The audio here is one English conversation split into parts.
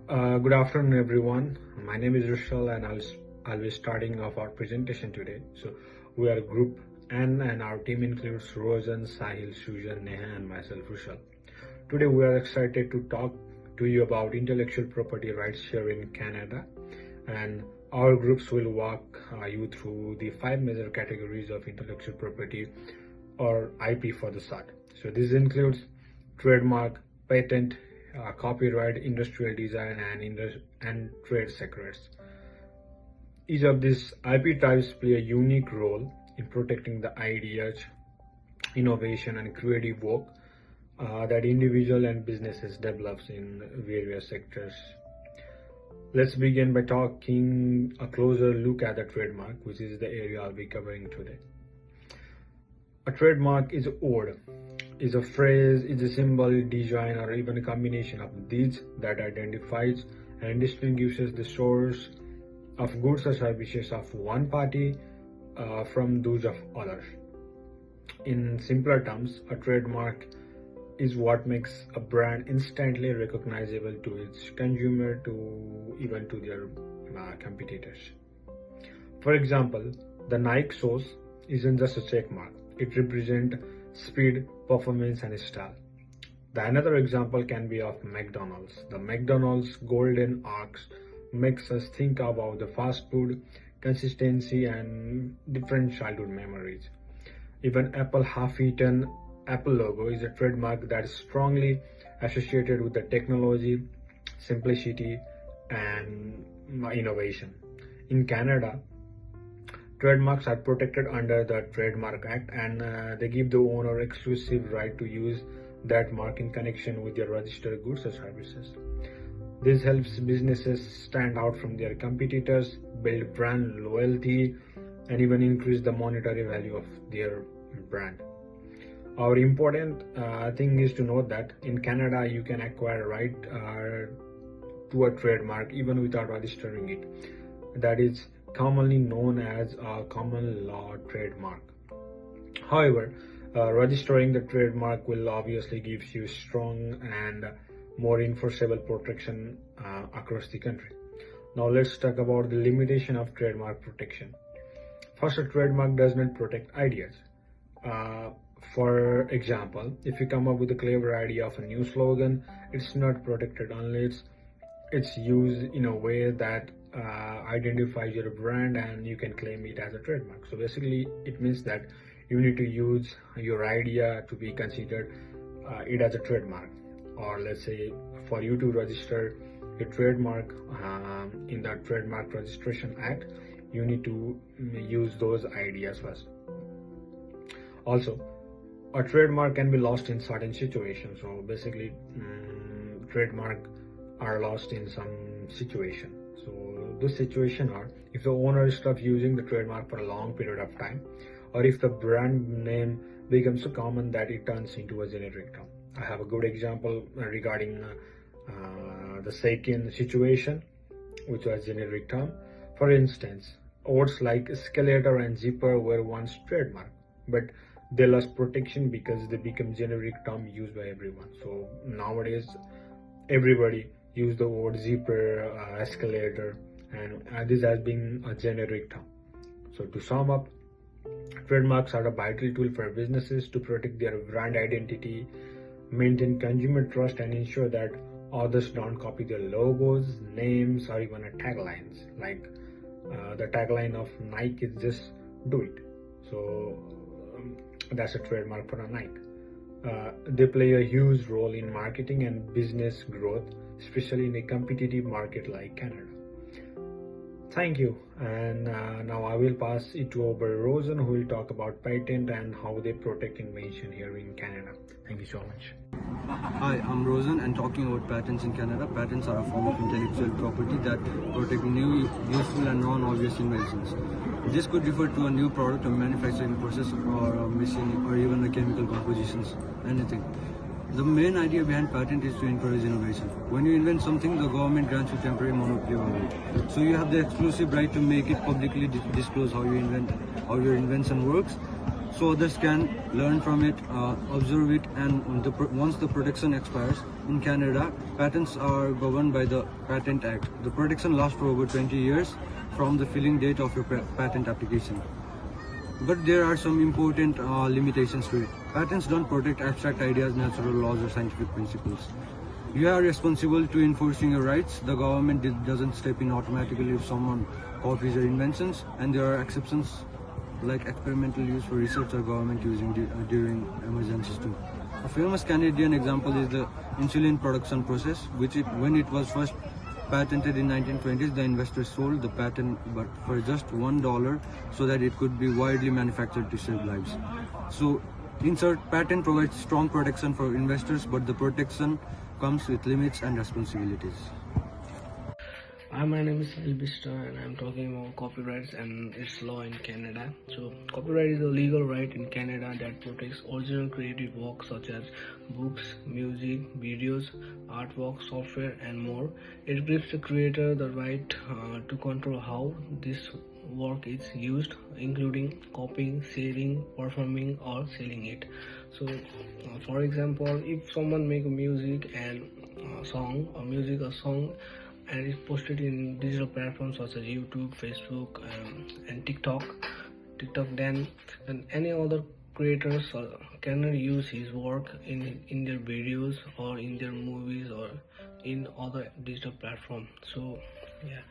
Good afternoon, everyone. My name is Rushal, and I'll be starting off our presentation today. So, we are Group N, and our team includes Rojan, Sahil, Sujan, Neha, and myself, Rushal. Today, we are excited to talk to you about intellectual property rights here in Canada, and our groups will walk you through the 5 major categories of intellectual property or IP for the short. So, this includes trademark, patent, copyright, industrial design, and trade secrets. Each of these IP types play a unique role in protecting the ideas, innovation, and creative work that individual and businesses develops in various sectors. Let's begin by taking a closer look at the trademark, which is the area I'll be covering today. A trademark is a word, is a phrase, is a symbol, design, or even a combination of these that identifies and distinguishes the source of goods or services of one party from those of others. In simpler terms, a trademark is what makes a brand instantly recognizable to its consumer, to even to their competitors. For example, the Nike sauce isn't just a check mark. It represents speed, performance, and style. The another example can be of McDonald's. The McDonald's golden arcs makes us think about the fast food, consistency, and different childhood memories. Even Apple half-eaten Apple logo is a trademark that is strongly associated with the technology, simplicity, and innovation. In Canada, trademarks are protected under the Trademark Act, and they give the owner exclusive right to use that mark in connection with their registered goods or services. This helps businesses stand out from their competitors, build brand loyalty, and even increase the monetary value of their brand. Our important thing is to note that in Canada, you can acquire right to a trademark even without registering it. That is commonly known as a common law trademark. However, registering the trademark will obviously give you strong and more enforceable protection across the country. Now let's talk about the limitation of trademark protection. First, a trademark does not protect ideas. For example, if you come up with a clever idea of a new slogan, it's not protected unless it's used in a way that identifies your brand and you can claim it as a trademark. So basically, it means that you need to use your idea to be considered it as a trademark. Or let's say, for you to register a trademark in the Trademark Registration Act, you need to use those ideas first. Also, a trademark can be lost in certain situations. So basically, trademark are lost in some situation. So this situation are if the owner stops using the trademark for a long period of time, or if the brand name becomes so common that it turns into a generic term. I have a good example regarding the Seiken situation, which was generic term. For instance, words like escalator and zipper were once trademark, but they lost protection because they become generic term used by everyone. So nowadays, everybody use the word zipper, escalator, and this has been a generic term. So to sum up, trademarks are a vital tool for businesses to protect their brand identity, maintain consumer trust, and ensure that others don't copy their logos, names, or even taglines. Like the tagline of Nike is just do it. So that's a trademark for a Nike. They play a huge role in marketing and business growth, especially in a competitive market like Canada. Thank you, and now I will pass it to over Rosen, who will talk about patent and how they protect invention here in Canada. Thank you so much. Hi, I'm Rosen, and talking about patents in Canada. Patents are a form of intellectual property that protect new, useful, and non-obvious inventions. This could refer to a new product, a manufacturing process, or a machine, or even the chemical compositions, anything. The main idea behind patent is to encourage innovation. When you invent something, the government grants you temporary monopoly over it. So you have the exclusive right to make it publicly disclose how your invention works. so others can learn from it, observe it, and once the protection expires. In Canada, patents are governed by the Patent Act. The protection lasts for over 20 years from the filing date of your patent application. But there are some important limitations to it. Patents don't protect abstract ideas, natural laws, or scientific principles. You are responsible to enforcing your rights. The government doesn't step in automatically if someone copies your inventions, and there are exceptions like experimental use for research or government using during emergencies too. A famous Canadian example is the insulin production process, when it was first patented in 1920s, the investors sold the patent but for just $1 so that it could be widely manufactured to save lives. So, in short, patent provides strong protection for investors, but the protection comes with limits and responsibilities. Hi, my name is Sahil Bista and I'm talking about copyrights and its law in Canada. So, copyright is a legal right in Canada that protects original creative work such as books, music, videos, artwork, software, and more. It gives the creator the right to control how this work is used, including copying, sharing, performing, or selling it. So, for example, if someone make a music and song and it's posted in digital platforms such as YouTube, Facebook, and TikTok, then and any other creators cannot use his work in their videos or in their movies or in other digital platforms. So yeah,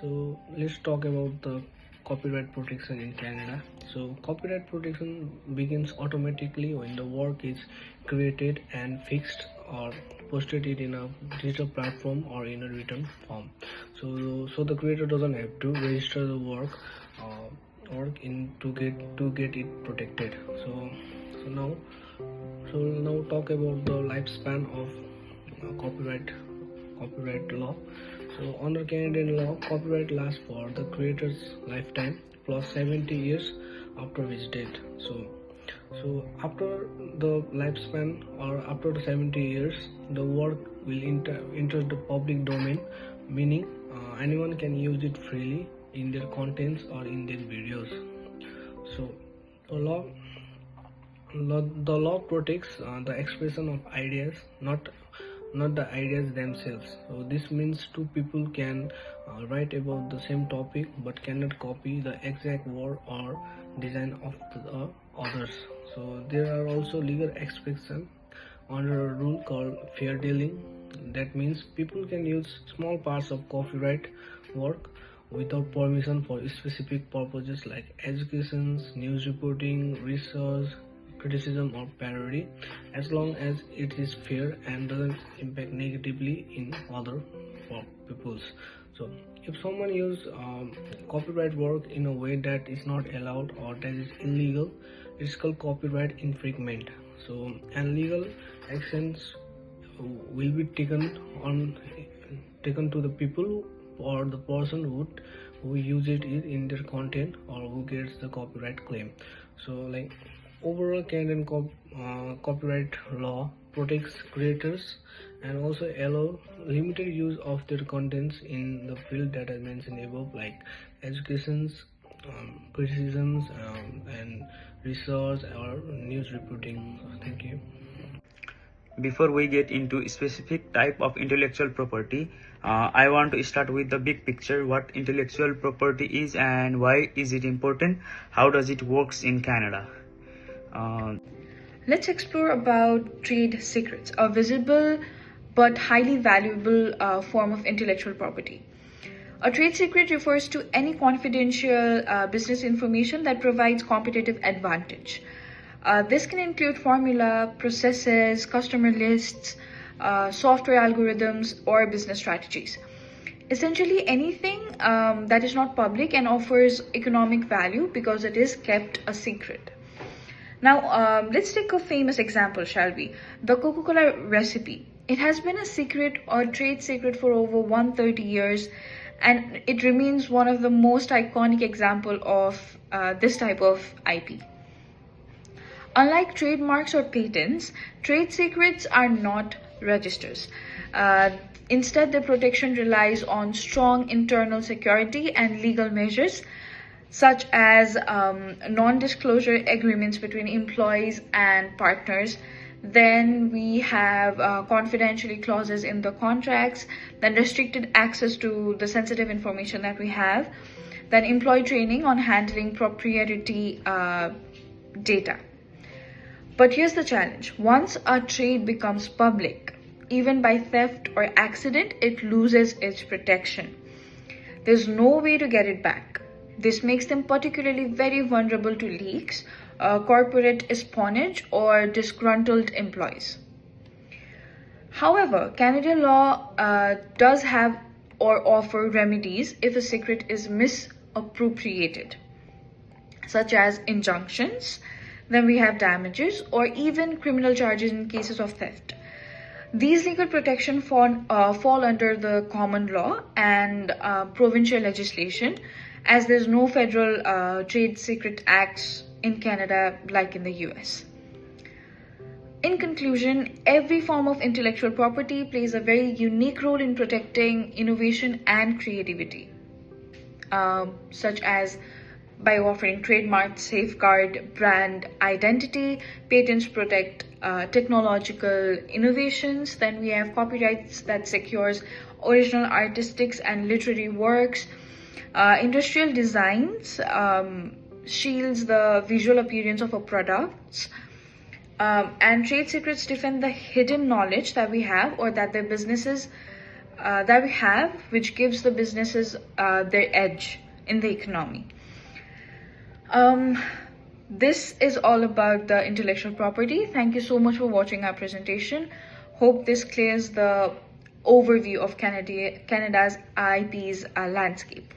so let's talk about the copyright protection in Canada. So copyright protection begins automatically when the work is created and fixed or posted it in a digital platform or in a written form. So the creator doesn't have to register the work to get it protected. So now talk about the lifespan of copyright law. So under Canadian law, copyright lasts for the creator's lifetime plus 70 years after his death. So after the lifespan or after the 70 years, the work will enter the public domain, meaning anyone can use it freely in their contents or in their videos. So the law protects the expression of ideas, not the ideas themselves. So this means two people can write about the same topic but cannot copy the exact word or design of the others. So there are also legal exceptions under a rule called fair dealing. That means people can use small parts of copyright work without permission for specific purposes like education, news reporting, research, criticism, or parody, as long as it is fair and doesn't impact negatively in other people's. So if someone uses copyright work in a way that is not allowed or that is illegal, it's called copyright infringement. So and legal actions will be taken to the people or the person who use it in their content or who gets the copyright claim. So like overall, Canadian copyright law protects creators and also allow limited use of their contents in the field that I mentioned above, like educations, criticisms, and research or news reporting. Thank you. Before we get into specific type of intellectual property, I want to start with the big picture, what intellectual property is and why is it important, how does it works in Canada. Let's explore about trade secrets, a visible but highly valuable form of intellectual property. A trade secret refers to any confidential business information that provides competitive advantage. This can include formula, processes, customer lists, software algorithms, or business strategies. Essentially anything that is not public and offers economic value because it is kept a secret. Now, let's take a famous example, shall we? The Coca-Cola recipe. It has been a secret or trade secret for over 130 years, and it remains one of the most iconic example of this type of IP. Unlike trademarks or patents, trade secrets are not registers. Instead, their protection relies on strong internal security and legal measures. such as non-disclosure agreements between employees and partners. Then we have confidentiality clauses in the contracts, then restricted access to the sensitive information that we have, then employee training on handling proprietary data. But here's the challenge. Once a trade becomes public, even by theft or accident, it loses its protection. There's no way to get it back. This makes them particularly very vulnerable to leaks, corporate espionage, or disgruntled employees. However, Canadian law does have or offer remedies if a secret is misappropriated, such as injunctions. Then we have damages or even criminal charges in cases of theft. These legal protections fall under the common law and provincial legislation, as there's no federal trade secret acts in Canada like in the US. In conclusion, every form of intellectual property plays a very unique role in protecting innovation and creativity, such as by offering trademarks safeguard brand identity, patents protect technological innovations, then we have copyrights that secures original artistic and literary works, industrial designs shields the visual appearance of our products, and trade secrets defend the hidden knowledge that we have or that the businesses that we have, which gives the businesses their edge in the economy. This is all about the intellectual property. Thank you so much for watching our presentation. Hope this clears the overview of Canada's IP's landscape.